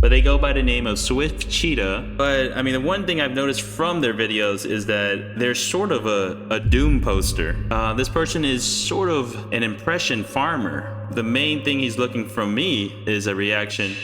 but they go by the name of Swift Cheetah. But I mean, the one thing I've noticed from their videos is that they're sort of a doom poster. This person is sort of an impression farmer. The main thing he's looking from me is a reaction.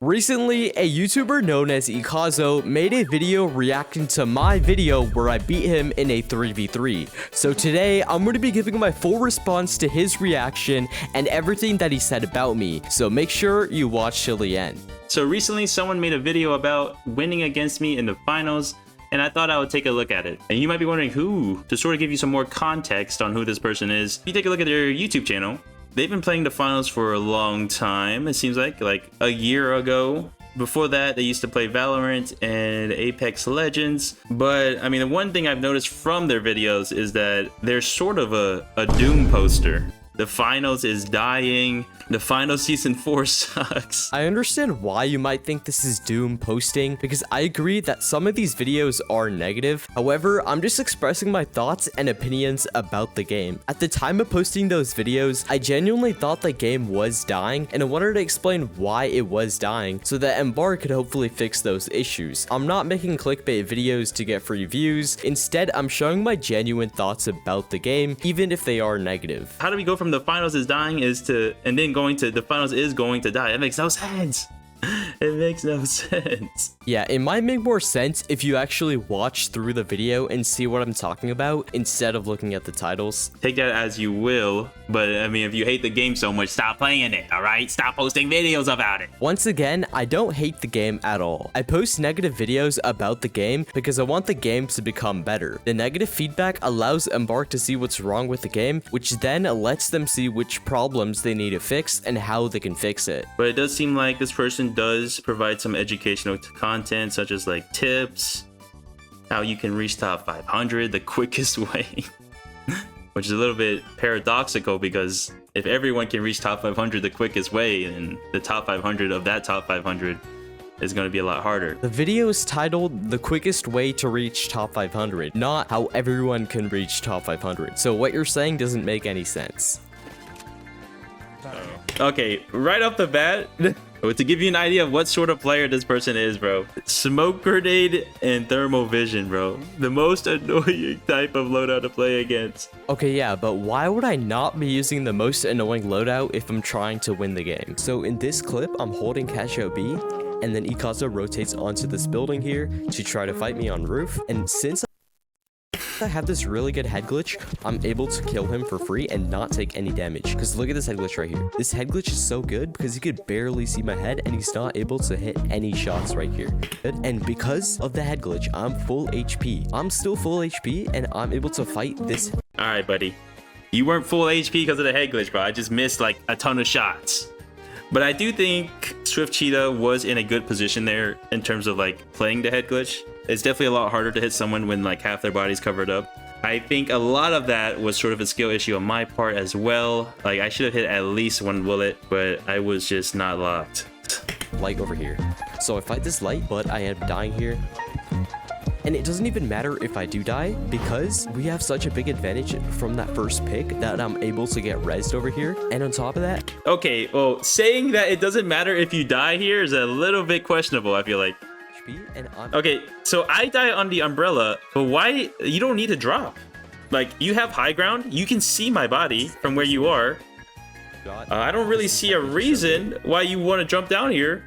Recently, a YouTuber known as Ikazo made a video reacting to my video where I beat him in a 3v3. So today, I'm going to be giving my full response to his reaction and everything that he said about me. So make sure you watch till the end. So recently, someone made a video about winning against me in the finals, and I thought I would take a look at it. And you might be wondering who. To sort of give you some more context on who this person is, if you take a look at their YouTube channel, they've been playing the finals for a long time, it seems like a year ago. Before that, they used to play Valorant and Apex Legends. But I mean, the one thing I've noticed from their videos is that they're sort of a doom poster. The finals is dying. The final season 4 sucks. I understand why you might think this is doom posting, because I agree that some of these videos are negative. However, I'm just expressing my thoughts and opinions about the game. At the time of posting those videos, I genuinely thought the game was dying, and I wanted to explain why it was dying so that Embark could hopefully fix those issues. I'm not making clickbait videos to get free views. Instead, I'm showing my genuine thoughts about the game, even if they are negative. How do we go from the finals is dying and then going to the finals is going to die? It makes no sense. It makes no sense. Yeah, it might make more sense if you actually watch through the video and see what I'm talking about instead of looking at the titles. Take that as you will, but I mean, if you hate the game so much, stop playing it, all right? Stop posting videos about it. Once again, I don't hate the game at all. I post negative videos about the game because I want the game to become better. The negative feedback allows Embark to see what's wrong with the game, which then lets them see which problems they need to fix and how they can fix it. But it does seem like this person does provide some educational content, such as like tips, how you can reach top 500 the quickest way, which is a little bit paradoxical because if everyone can reach top 500 the quickest way, then the top 500 of that top 500 is going to be a lot harder. The video is titled The Quickest Way to Reach Top 500, not how everyone can reach top 500. So what you're saying doesn't make any sense. Okay, right off the bat, to give you an idea of what sort of player this person is, bro. Smoke grenade and thermal vision, bro. The most annoying type of loadout to play against. Okay, yeah, but why would I not be using the most annoying loadout if I'm trying to win the game? So in this clip, I'm holding Cash Out B, and then Ikazo rotates onto this building here to try to fight me on roof. And since I have this really good head glitch, I'm able to kill him for free and not take any damage. Because look at this head glitch right here. This head glitch is so good because he could barely see my head and he's not able to hit any shots right here. And because of the head glitch, I'm full HP. I'm still full HP and I'm able to fight this. All right, buddy. You weren't full HP because of the head glitch, bro. I just missed like a ton of shots. But I do think Swift Cheetah was in a good position there in terms of like playing the head glitch. It's definitely a lot harder to hit someone when like half their body's covered up. I think a lot of that was sort of a skill issue on my part as well. Like I should have hit at least one bullet, but I was just not locked. Light over here. So I fight this light, but I end up dying here. And it doesn't even matter if I do die because we have such a big advantage from that first pick that I'm able to get rezzed over here. And on top of that... Okay, well, saying that it doesn't matter if you die here is a little bit questionable, I feel like. And okay, so I die on the umbrella, but why? You don't need to drop. Like, you have high ground. You can see my body from where you are. I don't really see a reason why you want to jump down here.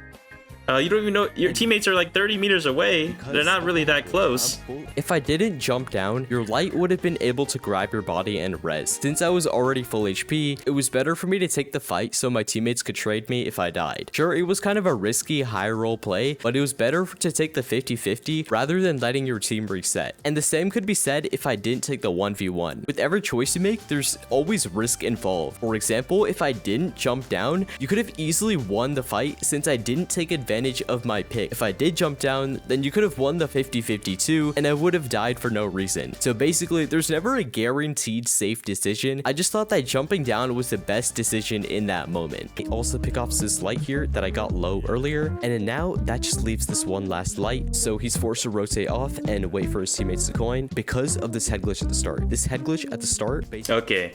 You don't even know your teammates are like 30 meters away. They're not really that close. If I didn't jump down, your light would have been able to grab your body and res. Since I was already full HP, it was better for me to take the fight so my teammates could trade me if I died. Sure, it was kind of a risky high roll play, but it was better to take the 50-50 rather than letting your team reset. And the same could be said if I didn't take the 1v1. With every choice you make, there's always risk involved. For example, if I didn't jump down, you could have easily won the fight since I didn't take advantage of my pick. If I did jump down, then you could have won the 50-50 too, and I would have died for no reason. So basically, there's never a guaranteed safe decision. I just thought that jumping down was the best decision in that moment. I also pick off this light here that I got low earlier, and then now that just leaves this one last light, so he's forced to rotate off and wait for his teammates to coin because of this head glitch at the start. This head glitch at the start Okay.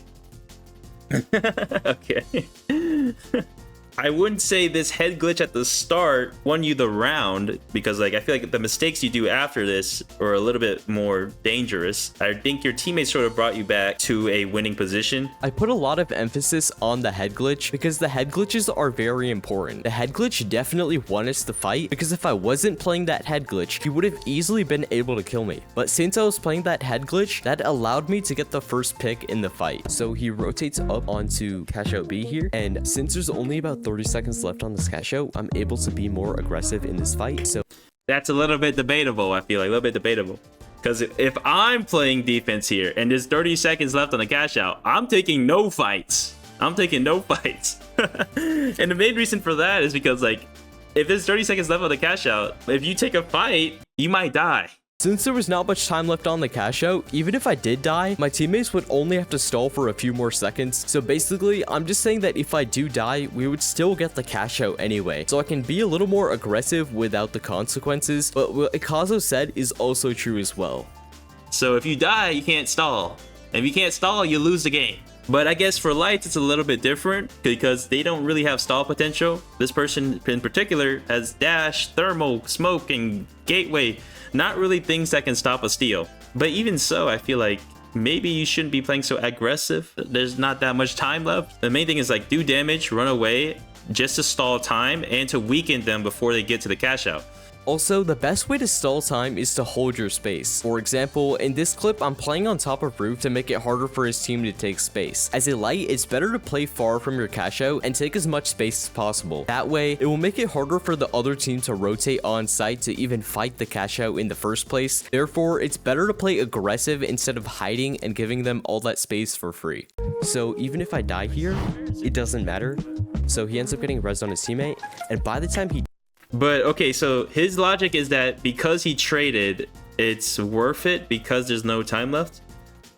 Okay. I wouldn't say this head glitch at the start won you the round, because like I feel like the mistakes you do after this are a little bit more dangerous. I think your teammates sort of brought you back to a winning position. I put a lot of emphasis on the head glitch because the head glitches are very important. The head glitch definitely won us the fight, because if I wasn't playing that head glitch, he would have easily been able to kill me. But since I was playing that head glitch, that allowed me to get the first pick in the fight. So he rotates up onto cash out B here, and since there's only about 30 seconds left on this cash out, I'm able to be more aggressive in this fight. So that's a little bit debatable. I feel like a little bit debatable, because if I'm playing defense here and there's 30 seconds left on the cash out, I'm taking no fights. I'm taking no fights. And the main reason for that is because like if there's 30 seconds left on the cash out, if you take a fight, you might die. since there was not much time left on the cash out, even if I did die, my teammates would only have to stall for a few more seconds. So basically, I'm just saying that if I do die, we would still get the cash out anyway. So I can be a little more aggressive without the consequences. But what Ikazo said is also true as well. So if you die, you can't stall. If you can't stall, you lose the game. But I guess for lights, it's a little bit different because they don't really have stall potential. This person in particular has dash, thermal, smoke, and gateway. Not really things that can stop a steal. But even so, I feel like maybe you shouldn't be playing so aggressive. There's not that much time left. The main thing is like do damage, run away, just to stall time and to weaken them before they get to the cash out. Also, the best way to stall time is to hold your space. For example, in this clip, I'm playing on top of roof to make it harder for his team to take space. As a light, it's better to play far from your cash out and take as much space as possible. That way, it will make it harder for the other team to rotate on site to even fight the cash out in the first place. Therefore, it's better to play aggressive instead of hiding and giving them all that space for free. So even if I die here, it doesn't matter. So he ends up getting res on his teammate, and by the time he But okay, so his logic is that because he traded, it's worth it because there's no time left.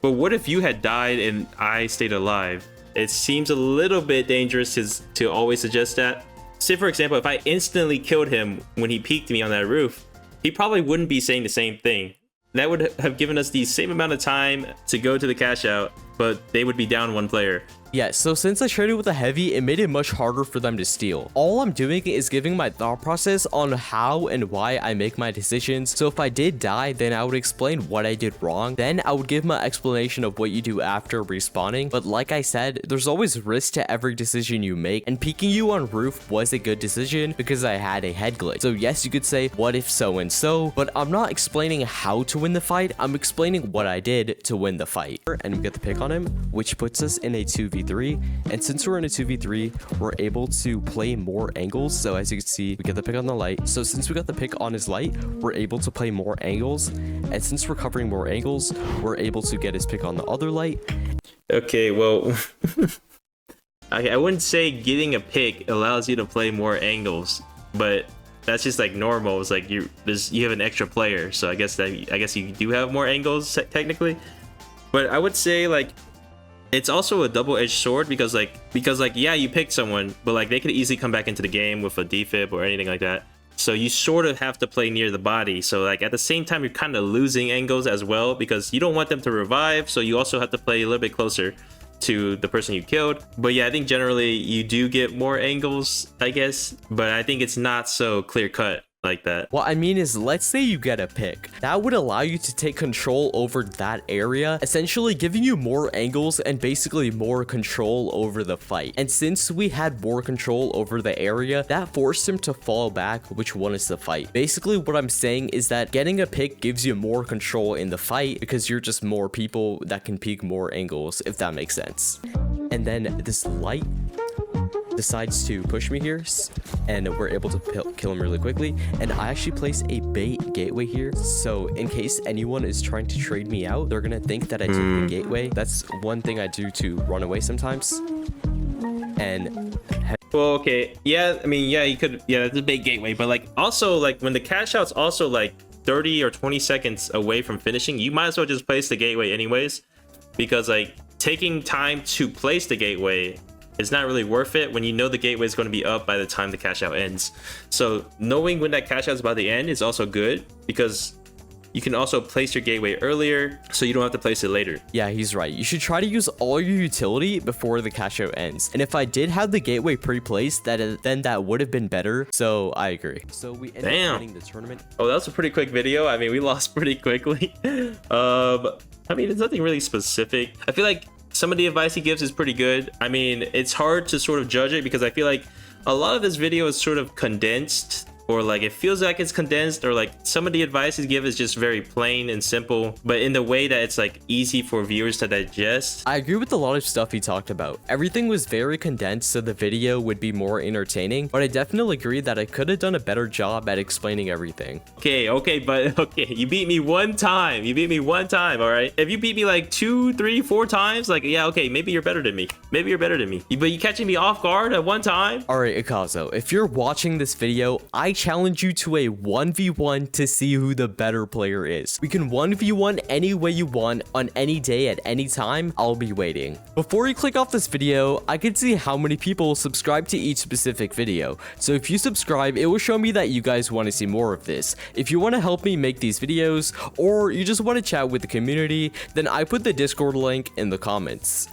But what if you had died and I stayed alive? It seems a little bit dangerous to always suggest that. Say for example, if I instantly killed him when he peeked me on that roof, he probably wouldn't be saying the same thing. That would have given us the same amount of time to go to the cash out, but they would be down one player. Yeah, so since I traded with a heavy, it made it much harder for them to steal. All I'm doing is giving my thought process on how and why I make my decisions. So if I did die, then I would explain what I did wrong. Then I would give my explanation of what you do after respawning. But like I said, there's always risk to every decision you make. And peeking you on roof was a good decision because I had a head glitch. So yes, you could say, what if so and so? But I'm not explaining how to win the fight. I'm explaining what I did to win the fight. And we get the pick on him, which puts us in a 2v3. And since we're in a 2v3, we're able to play more angles. So as you can see, we get the pick on the light. So since we got the pick on his light, we're able to play more angles. And since we're covering more angles, we're able to get his pick on the other light. Okay, well, I wouldn't say getting a pick allows you to play more angles, but that's just like normal. It's like you have an extra player, so I guess you do have more angles technically. But I would say like it's also a double-edged sword because yeah, you picked someone, but like they could easily come back into the game with a defib or anything like that. So you sort of have to play near the body. So like at the same time, you're kind of losing angles as well because you don't want them to revive. So you also have to play a little bit closer to the person you killed. But yeah, I think generally you do get more angles, I guess, but I think it's not so clear-cut like that. What I mean is, let's say you get a pick. That would allow you to take control over that area, essentially giving you more angles and basically more control over the fight. And since we had more control over the area, that forced him to fall back, which won us the fight. Basically, what I'm saying is that getting a pick gives you more control in the fight because you're just more people that can peek more angles, if that makes sense. And then this light decides to push me here, and we're able to kill him really quickly. And I actually place a bait gateway here, so in case anyone is trying to trade me out, they're gonna think that I took the gateway. That's one thing I do to run away sometimes. And well, okay, yeah, I mean, yeah, you could, yeah, that's a big gateway, but like also like when the cash out's also like 30 or 20 seconds away from finishing, you might as well just place the gateway anyways, because like taking time to place the gateway is not really worth it when you know the gateway is going to be up by the time the cash out ends. So knowing when that cash out is about to end is also good because You can also place your gateway earlier, so you don't have to place it later. Yeah, he's right. You should try to use all your utility before the cash out ends. And if I did have the gateway pre-placed, then that would have been better. So I agree. So we ended up winning the tournament. Oh, that was a pretty quick video. I mean, we lost pretty quickly. I mean, it's nothing really specific. I feel like some of the advice he gives is pretty good. I mean, it's hard to sort of judge it because I feel like a lot of this video is sort of condensed, or like it feels like it's condensed, or like some of the advice he gives is just very plain and simple, but in the way that it's like easy for viewers to digest. I agree with a lot of stuff he talked about. Everything was very condensed so the video would be more entertaining, but I definitely agree that I could have done a better job at explaining everything. Okay, you beat me one time. All right. If you beat me like 2, 3, 4 times, like, yeah, okay, maybe you're better than me. But you catching me off guard at one time? All right, Akazo, if you're watching this video, I challenge you to a 1v1 to see who the better player is. We can 1v1 any way you want on any day at any time. I'll be waiting. Before you click off this video, I can see how many people subscribe to each specific video. So if you subscribe, it will show me that you guys want to see more of this. If you want to help me make these videos, or you just want to chat with the community, then I put the Discord link in the comments.